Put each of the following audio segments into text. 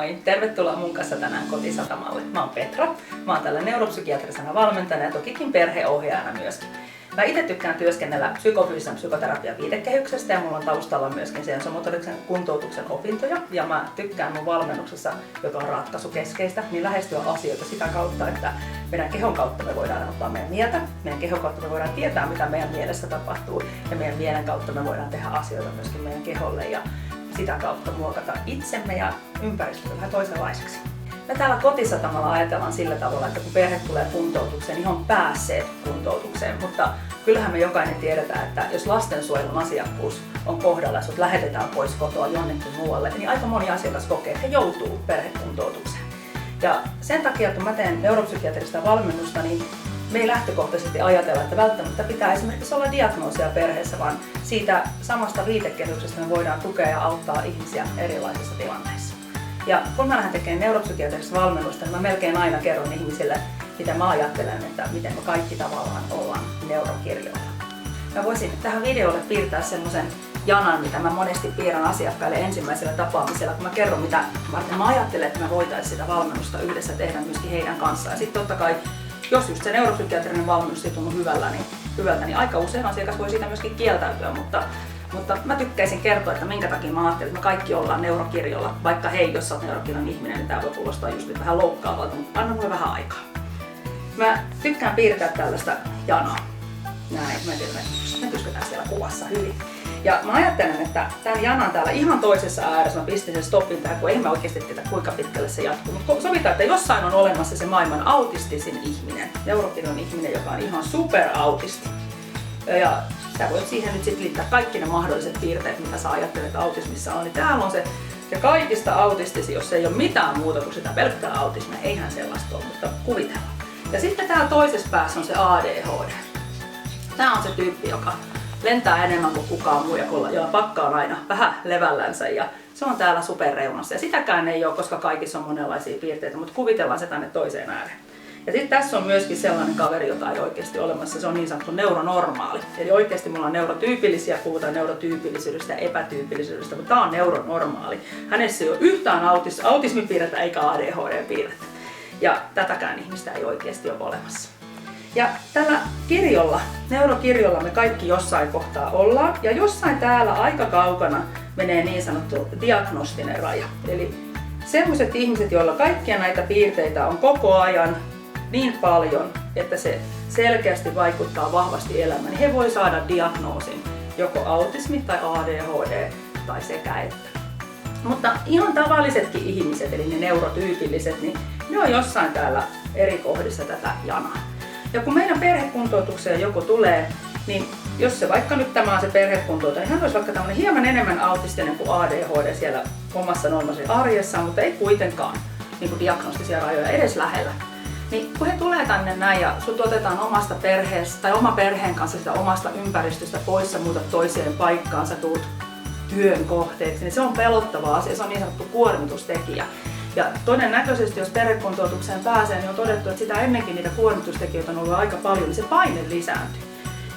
Moi! Tervetuloa mun kanssa tänään Kotisatamalle. Mä oon Petra. Mä oon täällä neuropsykiatrisena valmentajana ja tokikin perheohjaajana myöskin. Mä itse tykkään työskennellä psykofyysisen psykoterapian viitekehyksestä ja mulla on taustalla myöskin sensomotorisen kuntoutuksen opintoja. Ja mä tykkään mun valmennuksessa, joka on ratkaisukeskeistä, niin lähestyä asioita sitä kautta, että meidän kehon kautta me voidaan ottaa meidän mieltä, meidän kehon kautta me voidaan tietää, mitä meidän mielessä tapahtuu ja meidän mielen kautta me voidaan tehdä asioita myöskin meidän keholle ja sitä kautta muokata itsemme ja ympäristöä vähän toisenlaiseksi. Me täällä Kotisatamalla ajatellaan sillä tavalla, että kun perhe tulee kuntoutukseen, niin on päässeet kuntoutukseen, mutta kyllähän me jokainen tiedetään, että jos lastensuojelun asiakkuus on kohdalla ja sut lähetetään pois kotoa jonnekin muualle, niin aika moni asiakas kokee, että he joutuu perhekuntoutukseen. Ja sen takia, kun mä teen neuropsykiatrista valmennusta, niin me ei lähtökohtaisesti ajatella, että välttämättä pitää esimerkiksi olla diagnoosia perheessä, vaan siitä samasta viitekehyksestä me voidaan tukea ja auttaa ihmisiä erilaisissa tilanteissa. Ja kun mä lähden tekemään neuropsykiatrista valmennusta, niin mä melkein aina kerron ihmisille, mitä mä ajattelen, että miten me kaikki tavallaan ollaan neurokirjoilla. Mä voisin tähän videolle piirtää semmoisen janan, mitä mä monesti piirrän asiakkaille ensimmäisellä tapaamisella, kun mä kerron, mitä mä ajattelen, että me voitaisiin sitä valmennusta yhdessä tehdä myöskin heidän kanssaan. Ja sitten totta kai, jos just se neuropsykiatrinen valmennus ei tunnu hyvältä, niin aika usein asiakas voi siitä myöskin kieltäytyä, mutta mä tykkäisin kertoa, että minkä takia mä ajattelin, että me kaikki ollaan neurokirjolla. Vaikka hei, jos sä oot neurokirjan ihminen, niin tää voi kuulostaa just nyt vähän loukkaavalta, mutta anna mulle vähän aikaa. Mä tykkään piirtää tällaista janaa. Näin, mä en tiedä, näkyisikö tää siellä kuvassa hyvin. Ja mä ajattelen, että tämän janan täällä ihan toisessa ääressä, mä pistin sen stoppin tähän, kun ei mä oikeasti tiedä kuinka pitkälle se jatkuu. Mutta sovitaan, että jossain on olemassa se maailman autistisin ihminen, neurokirjon ihminen, joka on ihan superautisti. Ja sä voit siihen nyt sitten liittää kaikki ne mahdolliset piirteet, mitä sä ajattelet autismissa on. Niin täällä on se kaikista autistisi, jos ei ole mitään muuta kuin sitä pelkkää autismia. Eihän sellaista ole, mutta kuvitellaan. Ja sitten täällä toisessa päässä on se ADHD. Tää on se tyyppi, joka lentää enemmän kuin kukaan muu ja jolla pakka on aina vähän levällänsä. Ja se on täällä superreunassa. Ja sitäkään ei ole, koska kaikissa on monenlaisia piirteitä, mutta kuvitellaan se tänne toiseen ääreen. Ja sitten tässä on myöskin sellainen kaveri, jota ei oikeasti olemassa, se on niin sanottu neuronormaali. Eli oikeasti mulla on neurotyypillisiä, puhutaan neurotyypillisyydestä ja epätyypillisyydestä, mutta tämä on neuronormaali. Hänessä ei ole yhtään autismipiirrettä eikä ADHD-piirrettä. Ja tätäkään ihmistä ei oikeasti ole olemassa. Ja tällä kirjolla, neurokirjolla me kaikki jossain kohtaa ollaan, ja jossain täällä aika kaukana menee niin sanottu diagnostinen raja. Eli sellaiset ihmiset, joilla kaikkia näitä piirteitä on koko ajan niin paljon, että se selkeästi vaikuttaa vahvasti elämään, niin he voi saada diagnoosin, joko autismi tai ADHD tai sekä että. Mutta ihan tavallisetkin ihmiset, eli ne neurotyypilliset, niin ne on jossain täällä eri kohdissa tätä janaa. Ja kun meidän perhekuntoutukseen joku tulee, niin jos se vaikka nyt tämä on se perhekuntoutus, niin hän olisi vaikka tämmöinen hieman enemmän autistinen kuin ADHD siellä omassa normaalisessa arjessaan, mutta ei kuitenkaan niin kuin diagnostisia rajoja edes lähellä. Niin kun he tulee tänne näin ja sut otetaan omasta perheestä tai oma perheen kanssa sitä omasta ympäristöstä pois, sä muutat toiseen paikkaan, sä tuut työn kohteeksi, niin se on pelottava asia, se on niin sanottu kuormitustekijä. Ja todennäköisesti, jos perhekuntoutukseen pääsee, niin on todettu, että sitä ennenkin niitä kuormitustekijöitä on ollut aika paljon, niin se paine lisääntyy.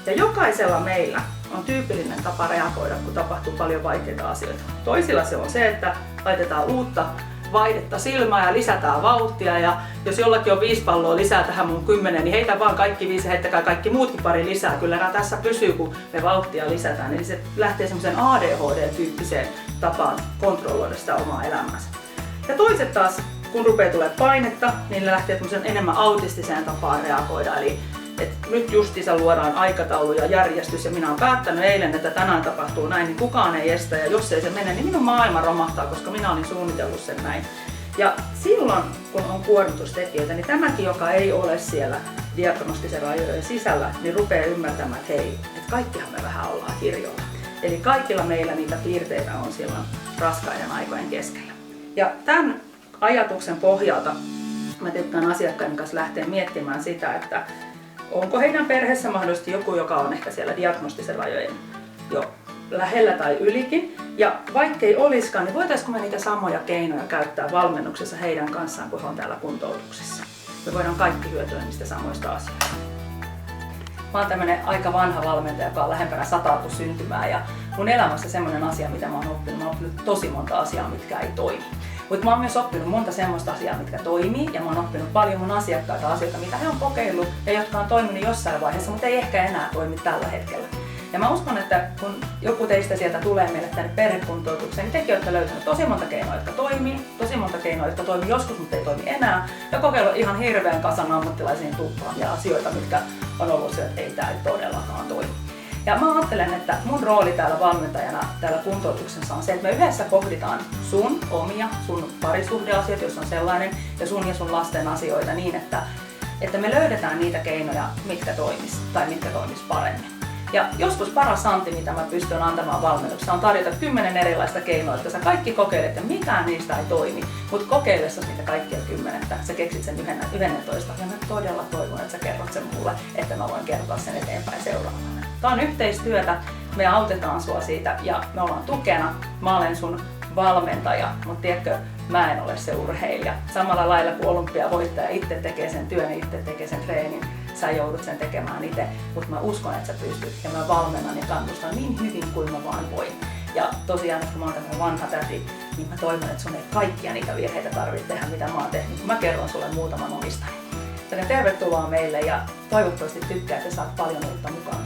Ja jokaisella meillä on tyypillinen tapa reagoida, kun tapahtuu paljon vaikeita asioita. Toisilla se on se, että laitetaan uutta vaihdetta silmään ja lisätään vauhtia. Ja jos jollakin on 5 palloa lisää tähän mun 10, niin heitä vaan kaikki 5 ja heittäkää kaikki muutkin pari lisää. Kyllä nämä tässä pysyy, kun me vauhtia lisätään. Eli se lähtee semmoisen ADHD-tyyppiseen tapaan kontrolloida sitä omaa elämäänsä. Ja toiset taas, kun rupeaa tulee painetta, niin ne lähtee enemmän autistiseen tapaan reagoida. Eli nyt justiinsa luodaan aikataulu ja järjestys ja minä olen päättänyt eilen, että tänään tapahtuu näin, niin kukaan ei estä ja jos ei se mene, niin minun maailma romahtaa, koska minä olin suunnitellut sen näin. Ja silloin, kun on kuormitustekijöitä, niin tämäkin, joka ei ole siellä diagnostisen rajojen sisällä, niin rupeaa ymmärtämään, että hei, että kaikkihan me vähän ollaan kirjoilla. Eli kaikilla meillä niitä piirteitä on silloin raskaiden aikojen keskellä. Ja tämän ajatuksen pohjalta mä tykkään asiakkaiden kanssa lähteä miettimään sitä, että onko heidän perheessä mahdollisesti joku, joka on ehkä siellä diagnostisen rajojen jo lähellä tai ylikin. Ja vaikkei olisikaan, niin voitaisiinko me niitä samoja keinoja käyttää valmennuksessa heidän kanssaan, kun he on täällä kuntoutuksessa. Me voidaan kaikki hyötyä niistä samoista asioista. Mä oon tämmönen aika vanha valmentaja, joka on lähempänä 100 syntymää ja mun elämässä semmonen asia, mitä mä oon oppinut tosi monta asiaa, mitkä ei toimi. Mutta mä oon myös oppinut monta semmoista asiaa, mitkä toimii, ja mä oon oppinut paljon mun asiakkaita asioita, mitä he on kokeillut ja jotka on toiminut jossain vaiheessa, mutta ei ehkä enää toimi tällä hetkellä. Ja mä uskon, että kun joku teistä sieltä tulee meille tänne perhekuntoutukseen, niin tekin olette löytäneet tosi monta keinoa, jotka toimii, tosi monta keinoa, jotka toimii joskus, mutta ei toimi enää, ja kokeillut ihan hirveän kasan ammattilaisiin tuppaamia asioita, mitkä on ollut se, että ei tää todellakaan toimi. Ja mä ajattelen, että mun rooli täällä valmentajana täällä kuntoutuksessa on se, että me yhdessä pohditaan sun omia, sun parisuhdeasioita, jos on sellainen, ja sun lasten asioita niin, että me löydetään niitä keinoja, mitkä toimis tai mitkä toimis paremmin. Ja joskus paras anti, mitä mä pystyn antamaan valmennuksessa, on tarjota 10 erilaista keinoa, että sä kaikki kokeilet ja mikään niistä ei toimi, mutta kokeillessa niitä kaikkia 10, sä keksit sen 11 ja mä todella toivon, että sä kerrot sen mulle, että mä voin kertoa sen eteenpäin seuraavalle. Tää on yhteistyötä, me autetaan sua siitä ja me ollaan tukena, mä olen sun valmentaja, mutta tiedätkö, mä en ole se urheilija. Samalla lailla kuin olympiavoittaja itse tekee sen työn, itse tekee sen treenin, sä joudut sen tekemään itse, mutta mä uskon, että sä pystyt ja mä valmennan ja kannustan niin hyvin kuin mä vaan voin. Ja tosiaan, kun mä oon tämmönen vanha täti, niin mä toivon, että sun ei kaikkia niitä virheitä tarvitse tehdä, mitä mä oon tehnyt, kun mä kerron sulle muutaman omistani. Joten tervetuloa meille ja toivottavasti tykkäät ja saat paljon uutta mukaan.